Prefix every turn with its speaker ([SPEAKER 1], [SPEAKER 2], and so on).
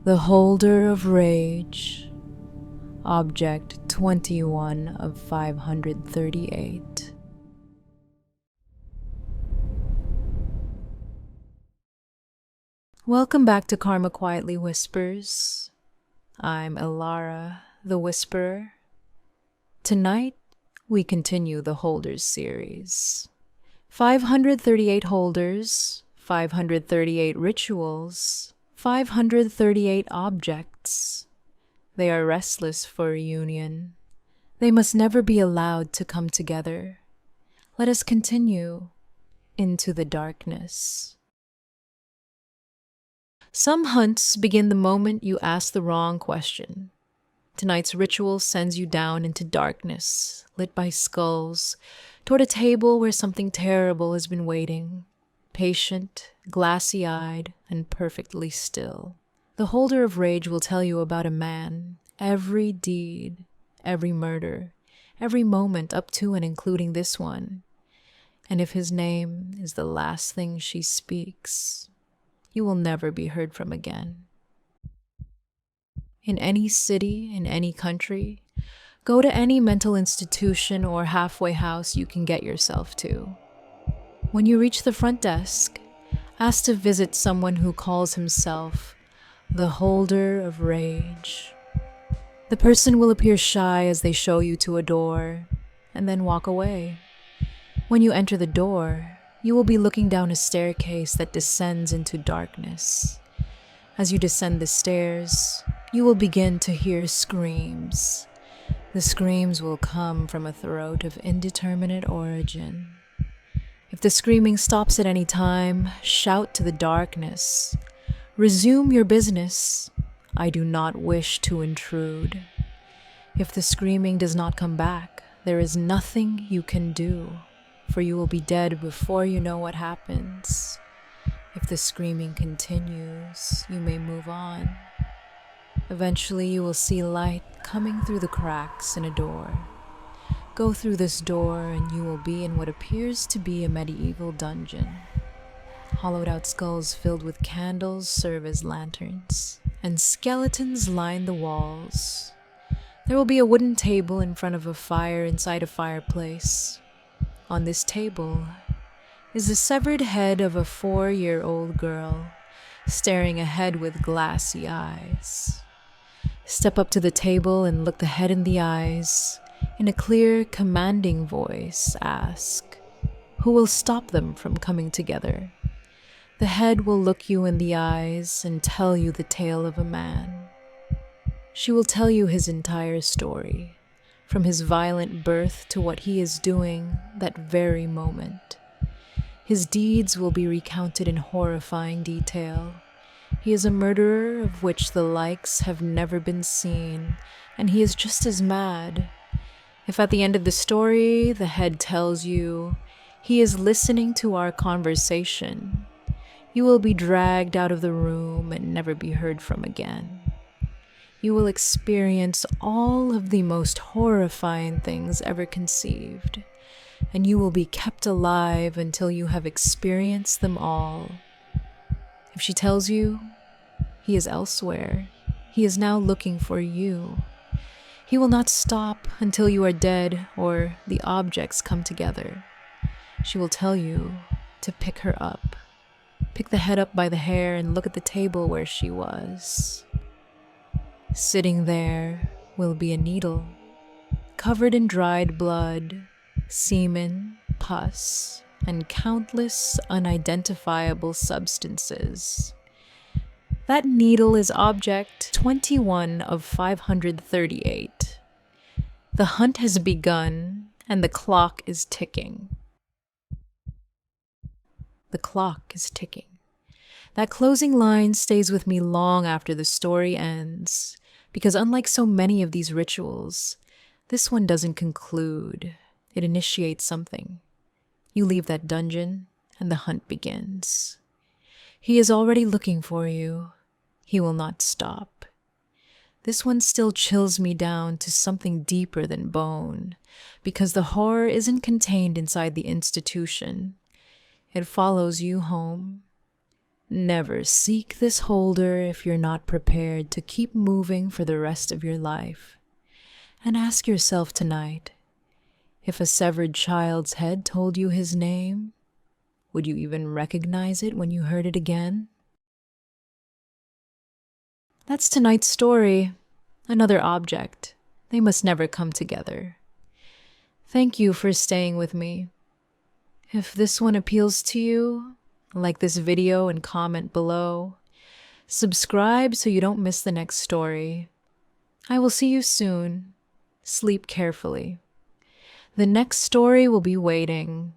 [SPEAKER 1] The Holder of Rage, Object 21 of 538. Welcome back to Karma Quietly Whispers. I'm Elara, the Whisperer. Tonight, we continue the Holders series. 538 holders, 538 rituals, 538 objects. They are restless for reunion. They must never be allowed to come together. Let us continue into the darkness. Some hunts begin the moment you ask the wrong question. Tonight's ritual sends you down into darkness, lit by skulls, toward a table where something terrible has been waiting. Patient, glassy-eyed, and perfectly still. The Holder of Rage will tell you about a man, every deed, every murder, every moment up to and including this one. And if his name is the last thing she speaks, you will never be heard from again. In any city, in any country, go to any mental institution or halfway house you can get yourself to. When you reach the front desk, ask to visit someone who calls himself the Holder of Rage. The person will appear shy as they show you to a door and then walk away. When you enter the door, you will be looking down a staircase that descends into darkness. As you descend the stairs, you will begin to hear screams. The screams will come from a throat of indeterminate origin. If the screaming stops at any time, shout to the darkness. Resume your business. I do not wish to intrude. If the screaming does not come back, there is nothing you can do, for you will be dead before you know what happens. If the screaming continues, you may move on. Eventually, you will see light coming through the cracks in a door. Go through this door and you will be in what appears to be a medieval dungeon. Hollowed out skulls filled with candles serve as lanterns, and skeletons line the walls. There will be a wooden table in front of a fire inside a fireplace. On this table is the severed head of a 4-year-old girl, staring ahead with glassy eyes. Step up to the table and look the head in the eyes. In a clear, commanding voice, ask, who will stop them from coming together? The head will look you in the eyes and tell you the tale of a man. She will tell you his entire story, from his violent birth to what he is doing that very moment. His deeds will be recounted in horrifying detail. He is a murderer of which the likes have never been seen, and he is just as mad. If at the end of the story, the head tells you, he is listening to our conversation, you will be dragged out of the room and never be heard from again. You will experience all of the most horrifying things ever conceived, and you will be kept alive until you have experienced them all. If she tells you, he is elsewhere, he is now looking for you. He will not stop until you are dead or the objects come together. She will tell you to pick her up. Pick the head up by the hair and look at the table where she was. Sitting there will be a needle, covered in dried blood, semen, pus, and countless unidentifiable substances. That needle is object 21 of 538. The hunt has begun, and the clock is ticking. The clock is ticking. That closing line stays with me long after the story ends, because unlike so many of these rituals, this one doesn't conclude. It initiates something. You leave that dungeon, and the hunt begins. He is already looking for you. He will not stop. This one still chills me down to something deeper than bone, because the horror isn't contained inside the institution. It follows you home. Never seek this holder if you're not prepared to keep moving for the rest of your life. And ask yourself tonight, if a severed child's head told you his name, would you even recognize it when you heard it again? That's tonight's story. Another object. They must never come together. Thank you for staying with me. If this one appeals to you, like this video and comment below. Subscribe so you don't miss the next story. I will see you soon. Sleep carefully. The next story will be waiting.